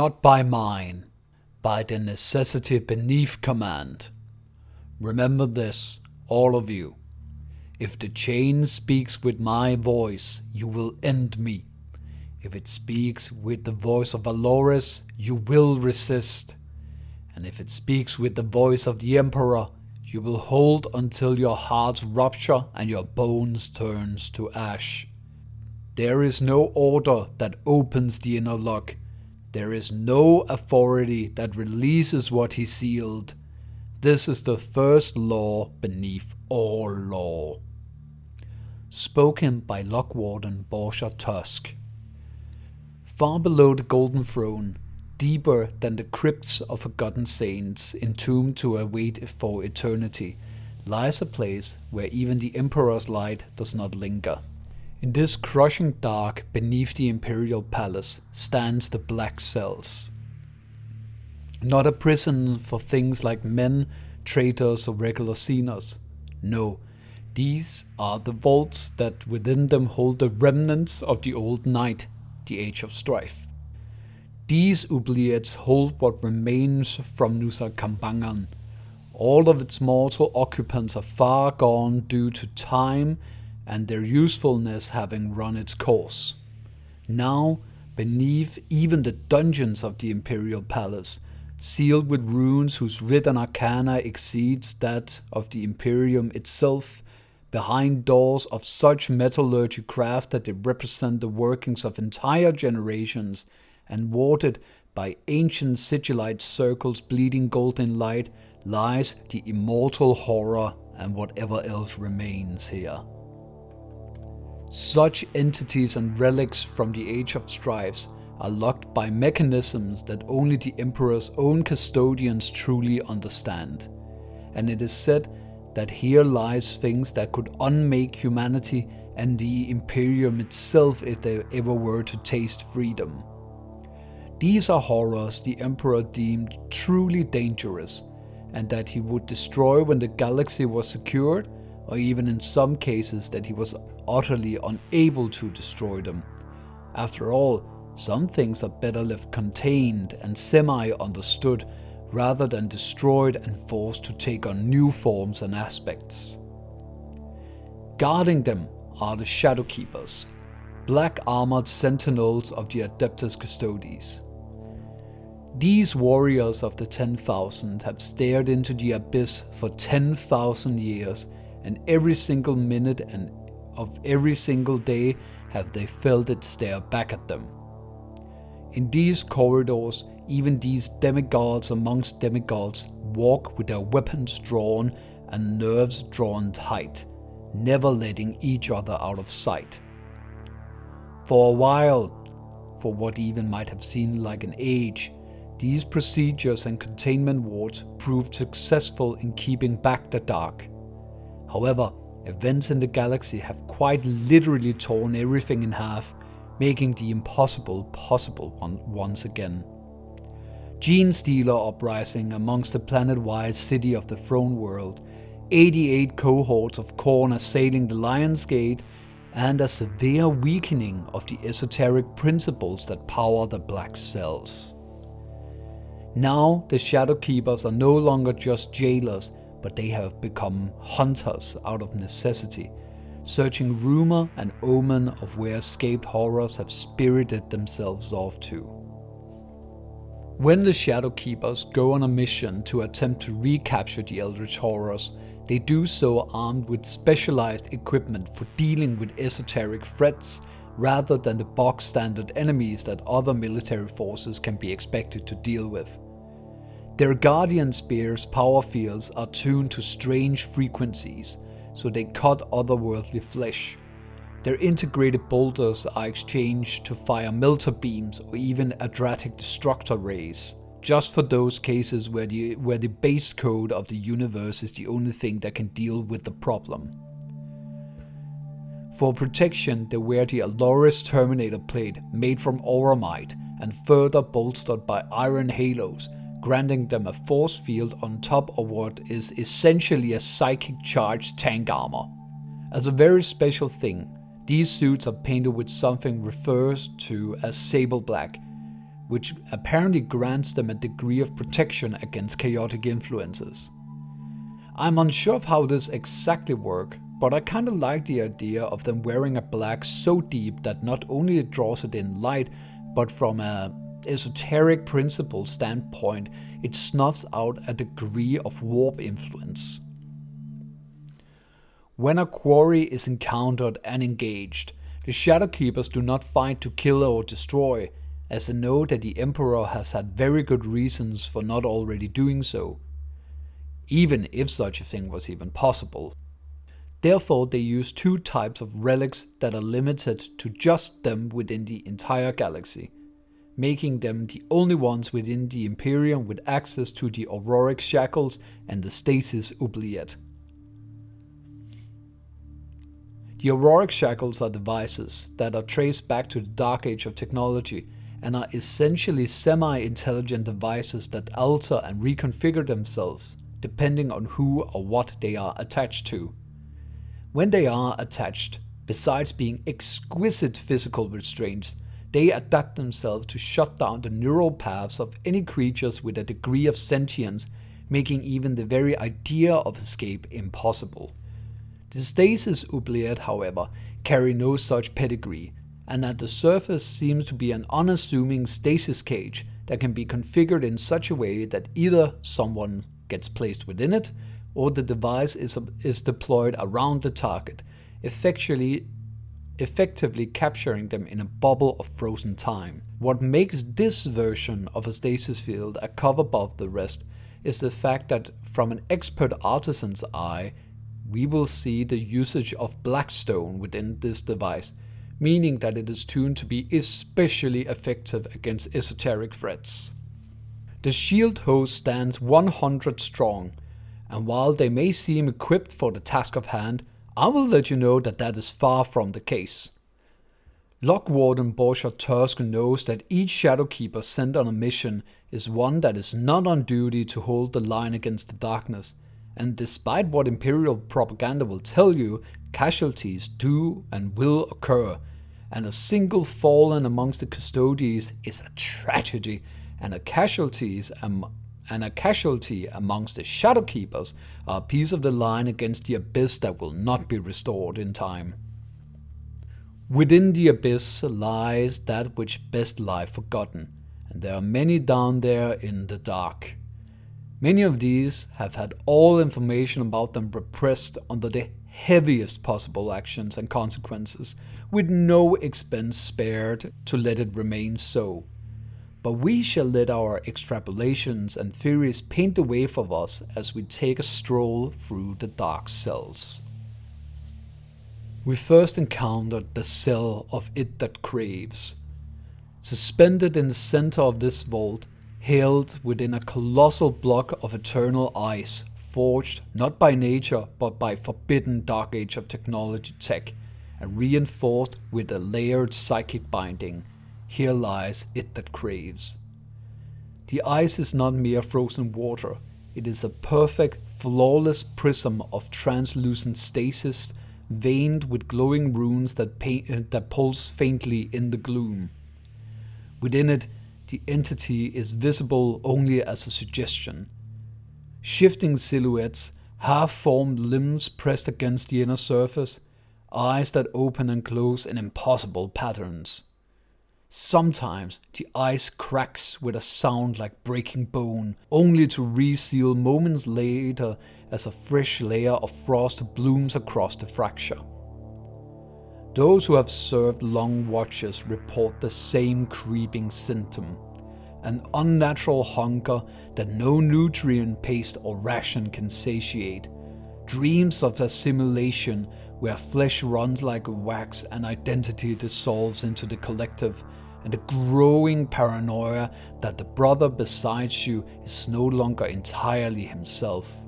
not by mine, by the necessity beneath command. Remember this, all of you. If the chain speaks with my voice, you will end me. If it speaks with the voice of Valores, you will resist. And if it speaks with the voice of the Emperor, you will hold until your hearts rupture and your bones turns to ash. There is no order that opens the inner lock. There is no authority that releases what he sealed. This is the first law beneath all law. Spoken by Lockwarden Borgia Tusk. Far below the Golden Throne, deeper than the crypts of forgotten saints entombed to await for eternity, lies a place where even the Emperor's light does not linger. In this crushing dark beneath the Imperial Palace stands the Black Cells. Not a prison for things like men, traitors or regular sinners. No, these are the vaults that within them hold the remnants of the old night, the age of strife. These oubliettes hold what remains from Nusa Kambangan. All of its mortal occupants are far gone due to time and their usefulness having run its course. Now, beneath even the dungeons of the Imperial Palace, sealed with runes whose written arcana exceeds that of the Imperium itself, behind doors of such metallurgy craft that they represent the workings of entire generations, and warded by ancient sigillite circles bleeding golden light, lies the immortal horror and whatever else remains here. Such entities and relics from the Age of Strifes are locked by mechanisms that only the Emperor's own custodians truly understand. And it is said that here lies things that could unmake humanity and the Imperium itself if they ever were to taste freedom. These are horrors the Emperor deemed truly dangerous, and that he would destroy when the galaxy was secured, or even in some cases that he was utterly unable to destroy them. After all, some things are better left contained and semi-understood, rather than destroyed and forced to take on new forms and aspects. Guarding them are the Shadowkeepers, black-armored sentinels of the Adeptus Custodes. These warriors of the 10,000 have stared into the abyss for 10,000 years, and every single minute and of every single day have they felt it stare back at them. In these corridors, even these demigods amongst demigods walk with their weapons drawn and nerves drawn tight, never letting each other out of sight. For a while, for what even might have seemed like an age, these procedures and containment wards proved successful in keeping back the dark. However, events in the galaxy have quite literally torn everything in half, making the impossible possible once again. Genestealer uprising amongst the planet-wide city of the Throne World, 88 cohorts of Khorne assailing the Lion's Gate, and a severe weakening of the esoteric principles that power the Black Cells. Now the Shadowkeepers are no longer just jailers, but they have become hunters out of necessity, searching rumor and omen of where escaped horrors have spirited themselves off to. When the Shadowkeepers go on a mission to attempt to recapture the Eldritch Horrors, they do so armed with specialized equipment for dealing with esoteric threats, rather than the bog-standard enemies that other military forces can be expected to deal with. Their Guardian Spear's power fields are tuned to strange frequencies, so they cut otherworldly flesh. Their integrated bolters are exchanged to fire melter beams or even Adratic destructor rays, just for those cases where the base code of the universe is the only thing that can deal with the problem. For protection, they wear the Aloris Terminator plate made from auramite and further bolstered by iron halos, granting them a force field on top of what is essentially a psychic charged tank armor. As a very special thing, these suits are painted with something referred to as sable black, which apparently grants them a degree of protection against chaotic influences. I'm unsure of how this exactly works, but I kinda like the idea of them wearing a black so deep that not only it draws it in light, but from an esoteric principle standpoint, it snuffs out a degree of warp influence. When a quarry is encountered and engaged, the Shadowkeepers do not fight to kill or destroy, as they know that the Emperor has had very good reasons for not already doing so, even if such a thing was even possible. Therefore, they use two types of relics that are limited to just them within the entire galaxy, making them the only ones within the Imperium with access to the Auroric Shackles and the Stasis Oubliette. The Auroric Shackles are devices that are traced back to the Dark Age of technology and are essentially semi-intelligent devices that alter and reconfigure themselves depending on who or what they are attached to. When they are attached, besides being exquisite physical restraints, they adapt themselves to shut down the neural paths of any creatures with a degree of sentience, making even the very idea of escape impossible. The Stasis Oubliette, however, carry no such pedigree, and at the surface seems to be an unassuming stasis cage that can be configured in such a way that either someone gets placed within it, or the device is deployed around the target, effectively capturing them in a bubble of frozen time. What makes this version of a stasis field a cover above the rest is the fact that from an expert artisan's eye, we will see the usage of blackstone within this device, meaning that it is tuned to be especially effective against esoteric threats. The shield host stands 100 strong, and while they may seem equipped for the task of hand, I will let you know that that is far from the case. Lockwarden Borshot Tusk knows that each Shadowkeeper sent on a mission is one that is not on duty to hold the line against the darkness, and despite what Imperial propaganda will tell you, casualties do and will occur, and a single fallen amongst the Custodians is a tragedy, and a casualty amongst the Shadowkeepers are a piece of the line against the abyss that will not be restored in time. Within the abyss lies that which best lie forgotten, and there are many down there in the dark. Many of these have had all information about them repressed under the heaviest possible actions and consequences, with no expense spared to let it remain so. But we shall let our extrapolations and theories paint the way for us as we take a stroll through the dark cells. We first encountered the cell of it that craves. Suspended in the center of this vault, held within a colossal block of eternal ice, forged not by nature but by forbidden Dark Age of technology tech, and reinforced with a layered psychic binding, here lies it that craves. The ice is not mere frozen water, it is a perfect, flawless prism of translucent stasis, veined with glowing runes that pulse faintly in the gloom. Within it, the entity is visible only as a suggestion. Shifting silhouettes, half-formed limbs pressed against the inner surface, eyes that open and close in impossible patterns. Sometimes the ice cracks with a sound like breaking bone, only to reseal moments later as a fresh layer of frost blooms across the fracture. Those who have served long watches report the same creeping symptom, an unnatural hunger that no nutrient paste or ration can satiate, dreams of assimilation where flesh runs like wax and identity dissolves into the collective, and a growing paranoia that the brother beside you is no longer entirely himself.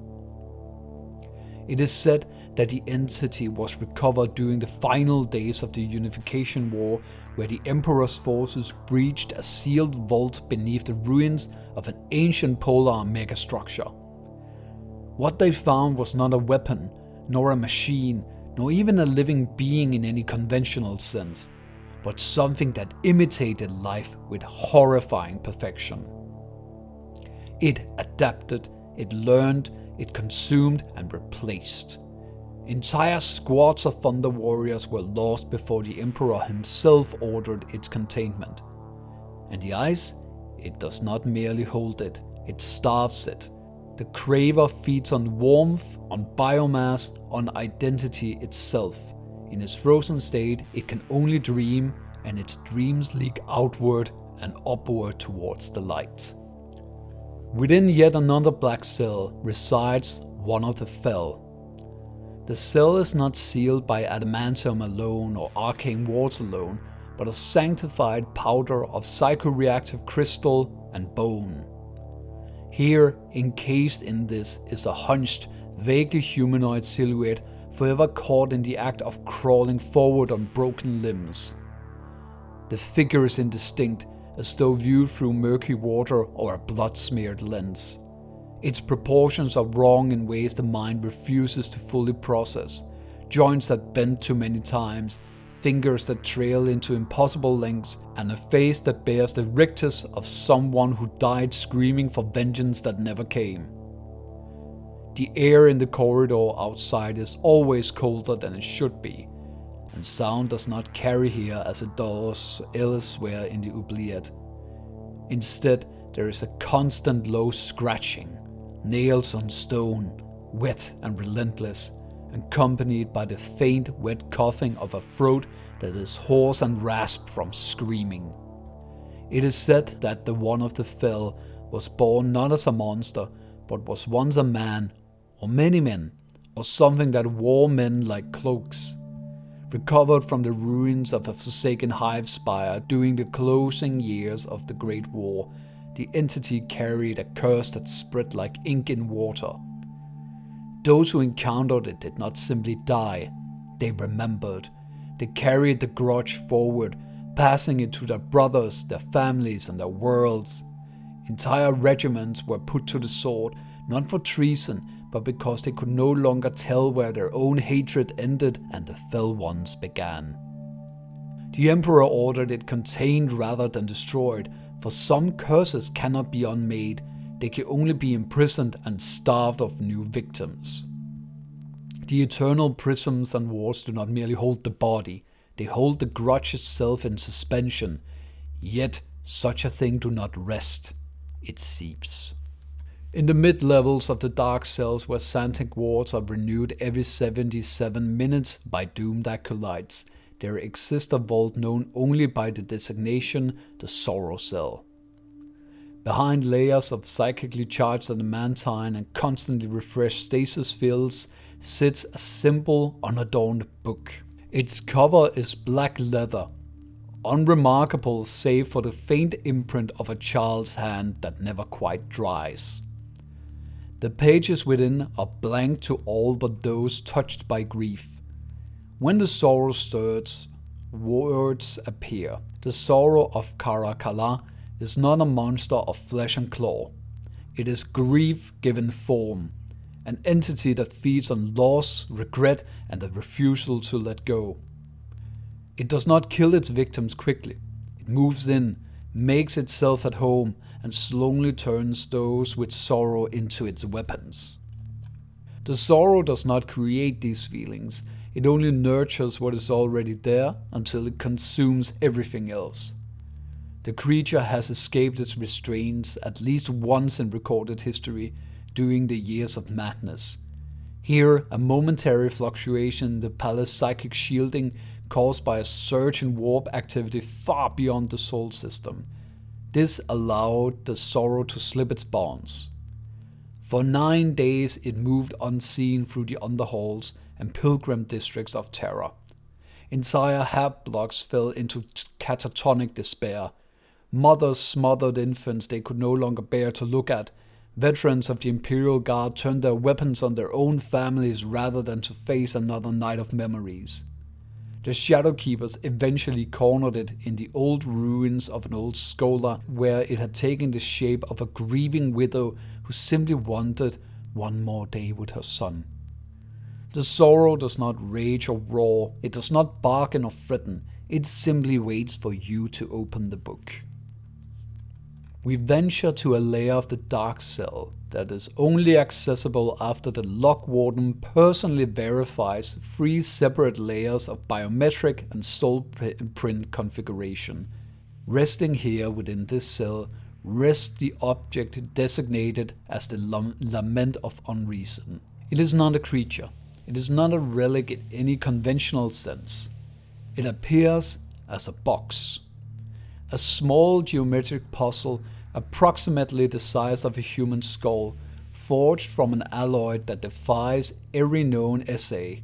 It is said that the entity was recovered during the final days of the Unification War, where the Emperor's forces breached a sealed vault beneath the ruins of an ancient polar megastructure. What they found was not a weapon, nor a machine, nor even a living being in any conventional sense, but something that imitated life with horrifying perfection. It adapted, it learned, it consumed and replaced. Entire squads of Thunder Warriors were lost before the Emperor himself ordered its containment. And the ice, it does not merely hold it, it starves it. The craver feeds on warmth, on biomass, on identity itself. In its frozen state, it can only dream, and its dreams leak outward and upward towards the light. Within yet another black cell resides one of the Fel. The cell is not sealed by adamantium alone or arcane wards alone, but a sanctified powder of psychoreactive crystal and bone. Here, encased in this, is a hunched, vaguely humanoid silhouette forever caught in the act of crawling forward on broken limbs. The figure is indistinct, as though viewed through murky water or a blood-smeared lens. Its proportions are wrong in ways the mind refuses to fully process. Joints that bend too many times, fingers that trail into impossible lengths, and a face that bears the rictus of someone who died screaming for vengeance that never came. The air in the corridor outside is always colder than it should be, and sound does not carry here as it does elsewhere in the oubliette. Instead, there is a constant low scratching, nails on stone, wet and relentless, accompanied by the faint, wet coughing of a throat that is hoarse and rasped from screaming. It is said that the one of the Fel was born not as a monster, but was once a man, or many men, or something that wore men like cloaks. Recovered from the ruins of a forsaken hive spire during the closing years of the Great War, the entity carried a curse that spread like ink in water. Those who encountered it did not simply die, they remembered. They carried the grudge forward, passing it to their brothers, their families, and their worlds. Entire regiments were put to the sword, not for treason, but because they could no longer tell where their own hatred ended and the Fel ones began. The Emperor ordered it contained rather than destroyed, for some curses cannot be unmade, they can only be imprisoned and starved of new victims. The eternal prisms and wars do not merely hold the body, they hold the grudge itself in suspension, yet such a thing do not rest, it seeps. In the mid-levels of the dark cells where Santic wards are renewed every 77 minutes by doomed acolytes, there exists a vault known only by the designation the Sorrow Cell. Behind layers of psychically charged adamantine and constantly refreshed stasis fields sits a simple, unadorned book. Its cover is black leather, unremarkable save for the faint imprint of a child's hand that never quite dries. The pages within are blank to all but those touched by grief. When the sorrow stirs, words appear. The sorrow of Karakala is not a monster of flesh and claw. It is grief given form, an entity that feeds on loss, regret, and the refusal to let go. It does not kill its victims quickly. It moves in, makes itself at home, and slowly turns those with sorrow into its weapons. The sorrow does not create these feelings, it only nurtures what is already there until it consumes everything else. The creature has escaped its restraints at least once in recorded history during the years of madness. Here, a momentary fluctuation in the palace psychic shielding caused by a surge in warp activity far beyond the soul system. This allowed the sorrow to slip its bonds. For 9 days it moved unseen through the underhalls and pilgrim districts of terror. Entire hab blocks fell into catatonic despair. Mothers smothered infants they could no longer bear to look at. Veterans of the Imperial Guard turned their weapons on their own families rather than to face another night of memories. The Shadowkeepers eventually cornered it in the old ruins of an old scholar where it had taken the shape of a grieving widow who simply wanted one more day with her son. The sorrow does not rage or roar, it does not bargain or threaten, It simply waits for you to open the book. We venture to a layer of the dark cell that is only accessible after the lock warden personally verifies 3 separate layers of biometric and soul print configuration. Resting here within this cell rests the object designated as the Lament of Unreason. It is not a creature. It is not a relic in any conventional sense. It appears as a box. A small geometric puzzle approximately the size of a human skull, forged from an alloy that defies every known assay.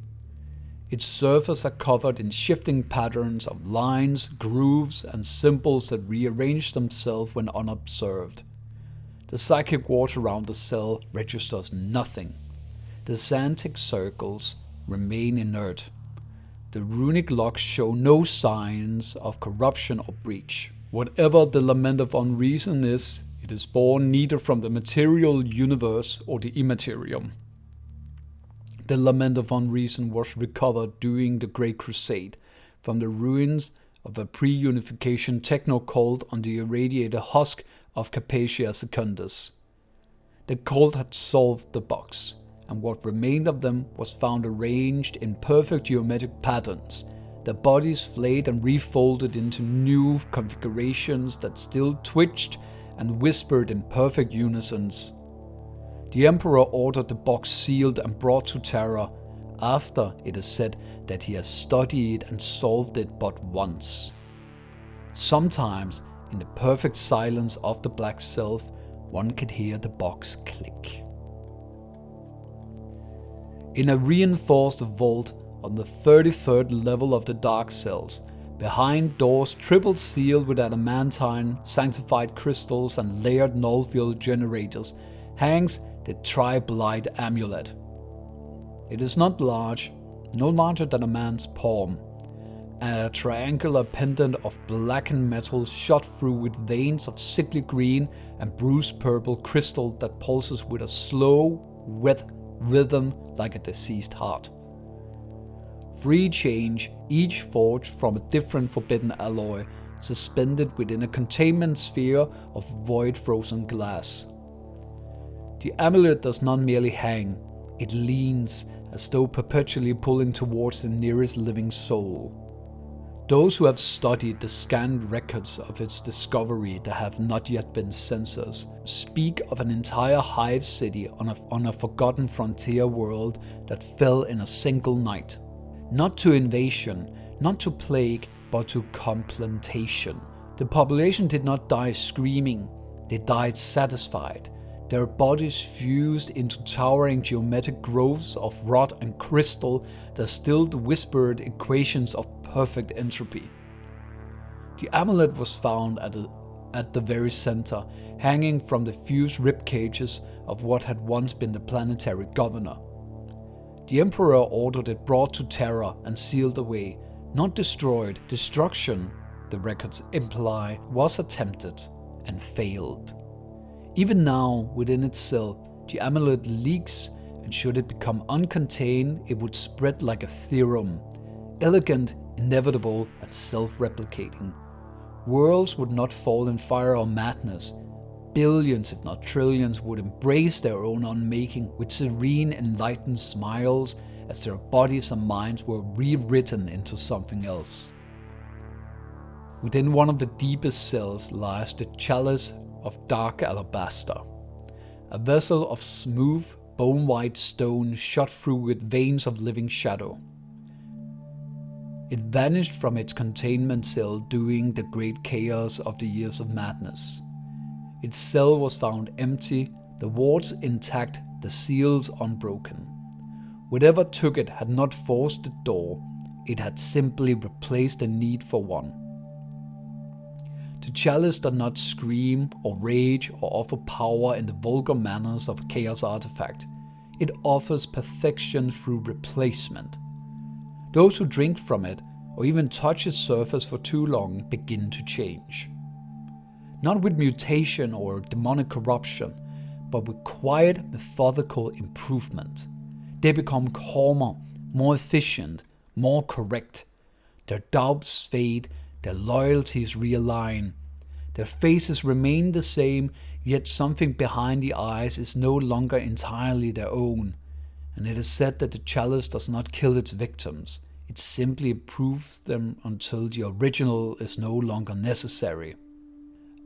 Its surface are covered in shifting patterns of lines, grooves, and symbols that rearrange themselves when unobserved. The psychic ward around the cell registers nothing. The xanthic circles remain inert. The runic locks show no signs of corruption or breach. Whatever the Lament of Unreason is, it is born neither from the material universe or the immaterium. The Lament of Unreason was recovered during the Great Crusade from the ruins of a pre-unification techno-cult on the irradiated husk of Capacia Secundus. The cult had solved the box, and what remained of them was found arranged in perfect geometric patterns, their bodies flayed and refolded into new configurations that still twitched and whispered in perfect unisons. The Emperor ordered the box sealed and brought to Terra, after it is said that he has studied and solved it but once. Sometimes, in the perfect silence of the Black Self, one could hear the box click. In a reinforced vault on the 33rd level of the Dark Cells, behind doors triple sealed with adamantine, sanctified crystals and layered null-field generators, hangs the Triblide amulet. It is not large, no larger than a man's palm, and a triangular pendant of blackened metal shot through with veins of sickly green and bruised purple crystal that pulses with a slow, wet rhythm like a deceased heart. 3 change, each forged from a different forbidden alloy, suspended within a containment sphere of void frozen glass. The amulet does not merely hang, it leans as though perpetually pulling towards the nearest living soul. Those who have studied the scanned records of its discovery that have not yet been censors speak of an entire hive city on a forgotten frontier world that fell in a single night. Not to invasion, not to plague, but to complantation. The population did not die screaming, they died satisfied. Their bodies fused into towering geometric groves of rot and crystal that stilled whispered equations of perfect entropy. The amulet was found at the very center, hanging from the fused rib cages of what had once been the planetary governor. The Emperor ordered it brought to Terra and sealed away, not destroyed. Destruction, the records imply, was attempted and failed. Even now, within its cell, the amulet leaks, and should it become uncontained, it would spread like a theorem, elegant, inevitable, and self-replicating. Worlds would not fall in fire or madness. Billions, if not trillions, would embrace their own unmaking with serene, enlightened smiles as their bodies and minds were rewritten into something else. Within one of the deepest cells lies the Chalice of dark alabaster, a vessel of smooth, bone-white stone shot through with veins of living shadow. It vanished from its containment cell during the great chaos of the Years of Madness. Its cell was found empty, the wards intact, the seals unbroken. Whatever took it had not forced the door, it had simply replaced the need for one. The Chalice does not scream or rage or offer power in the vulgar manners of a chaos artifact. It offers perfection through replacement. Those who drink from it, or even touch its surface for too long, begin to change. Not with mutation or demonic corruption, but with quiet, methodical improvement. They become calmer, more efficient, more correct. Their doubts fade, their loyalties realign. Their faces remain the same, yet something behind the eyes is no longer entirely their own. And it is said that the Chalice does not kill its victims. It simply improves them until the original is no longer necessary.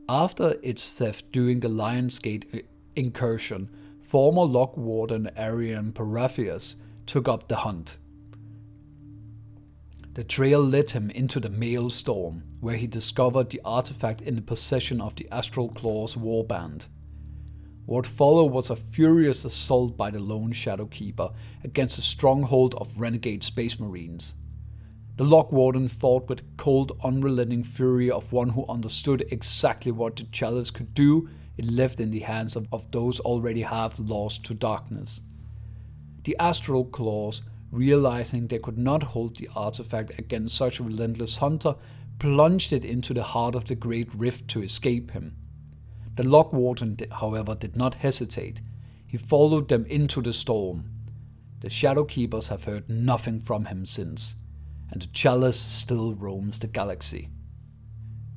After its theft during the Lionsgate incursion, former Lock Warden Arian Parathius took up the hunt. The trail led him into the Maelstrom, where he discovered the artifact in the possession of the Astral Claws warband. What followed was a furious assault by the lone Shadowkeeper against a stronghold of renegade space marines. The Lock Warden fought with the cold, unrelenting fury of one who understood exactly what the Chalice could do. It left in the hands of those already half lost to darkness. The Astral Claws, realizing they could not hold the artifact against such a relentless hunter, plunged it into the heart of the Great Rift to escape him. The Lock Warden, however, did not hesitate. He followed them into the storm. The Shadowkeepers have heard nothing from him since, and the Chalice still roams the galaxy.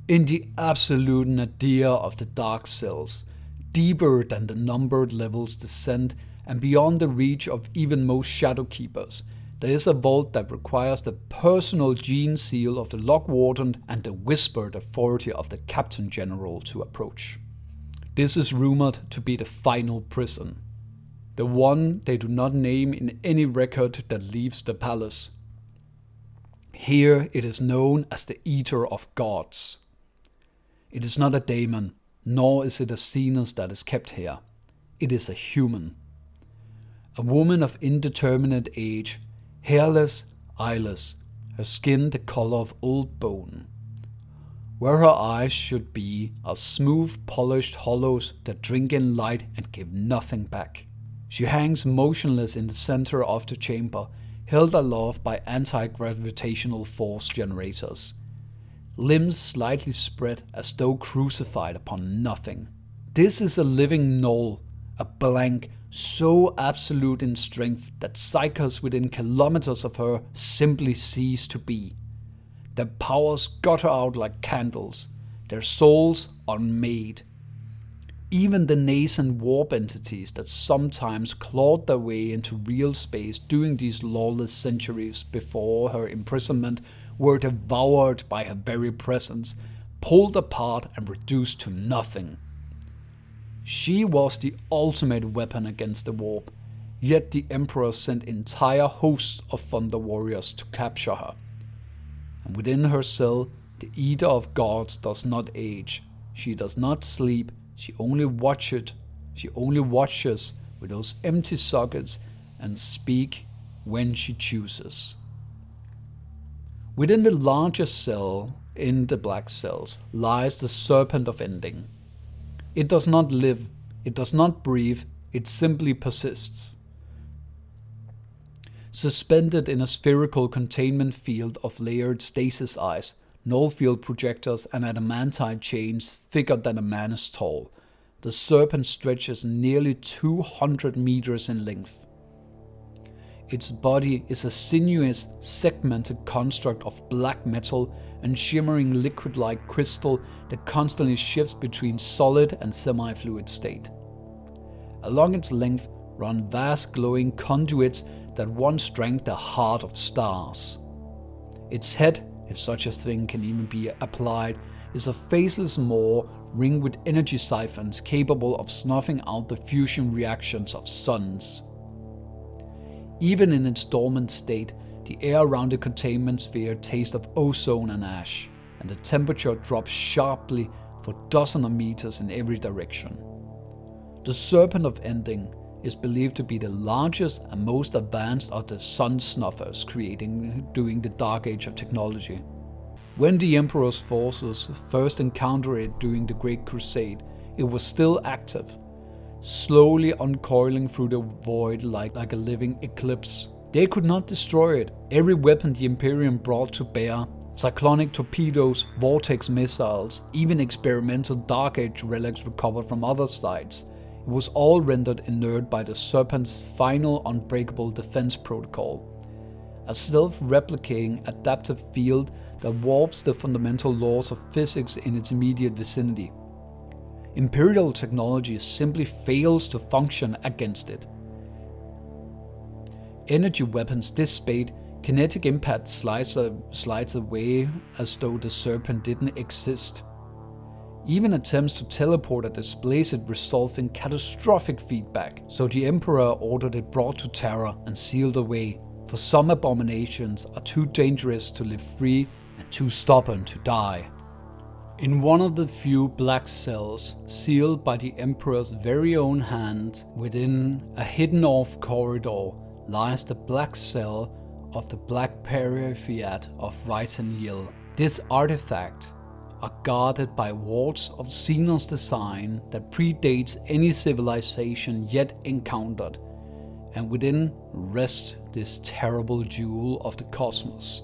In the absolute nadir of the Dark Cells, deeper than the numbered levels descend and beyond the reach of even most Shadowkeepers, there is a vault that requires the personal gene seal of the Lock Warden and the whispered authority of the Captain General to approach. This is rumored to be the final prison, the one they do not name in any record that leaves the palace. Here it is known as the Eater of Gods. It is not a daemon, nor is it a Xenos that is kept here. It is a human. A woman of indeterminate age, hairless, eyeless, her skin the color of old bone. Where her eyes should be are smooth, polished hollows that drink in light and give nothing back. She hangs motionless in the center of the chamber, held aloft by anti-gravitational force generators. Limbs slightly spread as though crucified upon nothing. This is a living null, a blank, so absolute in strength that psychers within kilometers of her simply cease to be. Their powers gutter out like candles, their souls unmade. Even the nascent warp entities that sometimes clawed their way into real space during these lawless centuries before her imprisonment were devoured by her very presence, pulled apart and reduced to nothing. She was the ultimate weapon against the warp, yet the Emperor sent entire hosts of Thunder Warriors to capture her. And within her cell, the Eater of Gods does not age. She does not sleep. She only watches with those empty sockets and speak when she chooses. Within the largest cell in the Black Cells lies the Serpent of Ending. It does not live, it does not breathe, it simply persists. Suspended in a spherical containment field of layered stasis ice, null field projectors and adamantite chains thicker than a man is tall, the Serpent stretches nearly 200 meters in length. Its body is a sinuous, segmented construct of black metal and shimmering liquid-like crystal that constantly shifts between solid and semi-fluid state. Along its length run vast glowing conduits that once drank the heart of stars. Its head, if such a thing can even be applied, is a faceless maw ringed with energy siphons capable of snuffing out the fusion reactions of suns. Even in its dormant state, the air around the containment sphere tastes of ozone and ash, and the temperature drops sharply for dozens of meters in every direction. The Serpent of Ending is believed to be the largest and most advanced of the sun snuffers created during the Dark Age of technology. When the Emperor's forces first encountered it during the Great Crusade, it was still active, slowly uncoiling through the void like a living eclipse. They could not destroy it. Every weapon the Imperium brought to bear, cyclonic torpedoes, vortex missiles, even experimental Dark Age relics recovered from other sites, it was all rendered inert by the Serpent's final unbreakable defense protocol. a self-replicating adaptive field that warps the fundamental laws of physics in its immediate vicinity. Imperial technology simply fails to function against it. Energy weapons dissipate, kinetic impact slides away as though the Serpent didn't exist. Even attempts to teleport are displaced, result in catastrophic feedback, so the Emperor ordered it brought to Terra and sealed away, for some abominations are too dangerous to live free and too stubborn to die. In one of the few black cells, sealed by the Emperor's very own hand, within a hidden-off corridor, lies the black cell of the Black Perifiat of Right and Yield. This artifact are guarded by wards of Xenon's design that predates any civilization yet encountered, and within rests this terrible jewel of the cosmos.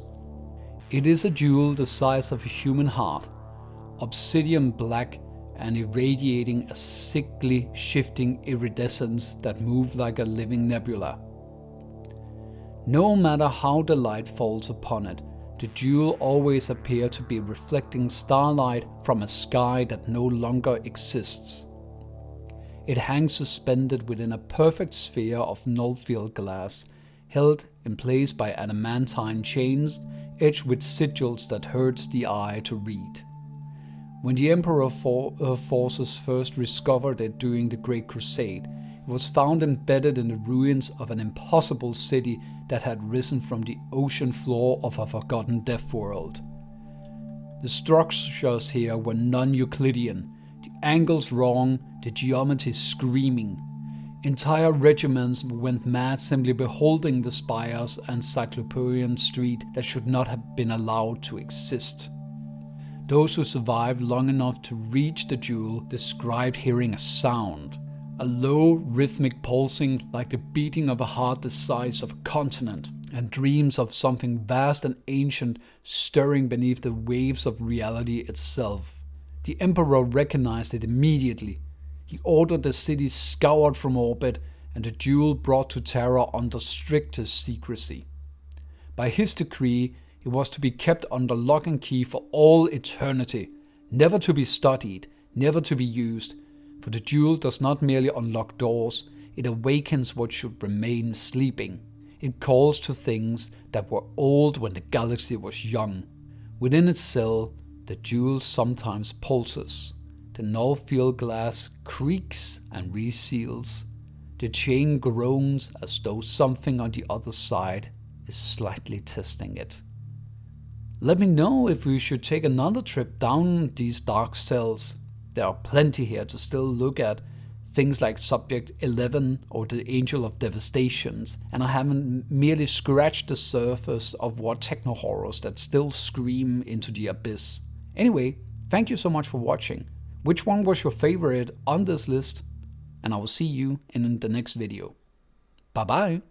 It is a jewel the size of a human heart, obsidian black and irradiating a sickly shifting iridescence that moves like a living nebula. No matter how the light falls upon it, the jewel always appears to be reflecting starlight from a sky that no longer exists. It hangs suspended within a perfect sphere of nullfield glass, held in place by adamantine chains edged with sigils that hurts the eye to read. When the Emperor forces first discovered it during the Great Crusade, it was found embedded in the ruins of an impossible city that had risen from the ocean floor of a forgotten death world. The structures here were non-Euclidean, the angles wrong, the geometry screaming. Entire regiments went mad simply beholding the spires and Cyclopean street that should not have been allowed to exist. Those who survived long enough to reach the jewel described hearing a sound, a low rhythmic pulsing like the beating of a heart the size of a continent, and dreams of something vast and ancient stirring beneath the waves of reality itself. The Emperor recognized it immediately. He ordered the city scoured from orbit and the jewel brought to Terra under strictest secrecy. By his decree, it was to be kept under lock and key for all eternity, never to be studied, never to be used, for the jewel does not merely unlock doors, it awakens what should remain sleeping. It calls to things that were old when the galaxy was young. Within its cell, the jewel sometimes pulses. The null-field glass creaks and reseals. The chain groans as though something on the other side is slightly testing it. Let me know if we should take another trip down these dark cells. There are plenty here to still look at, things like Subject 11 or the Angel of Devastations, and I haven't merely scratched the surface of what techno-horrors that still scream into the abyss. Anyway, thank you so much for watching. Which one was your favorite on this list? And I will see you in the next video. Bye bye!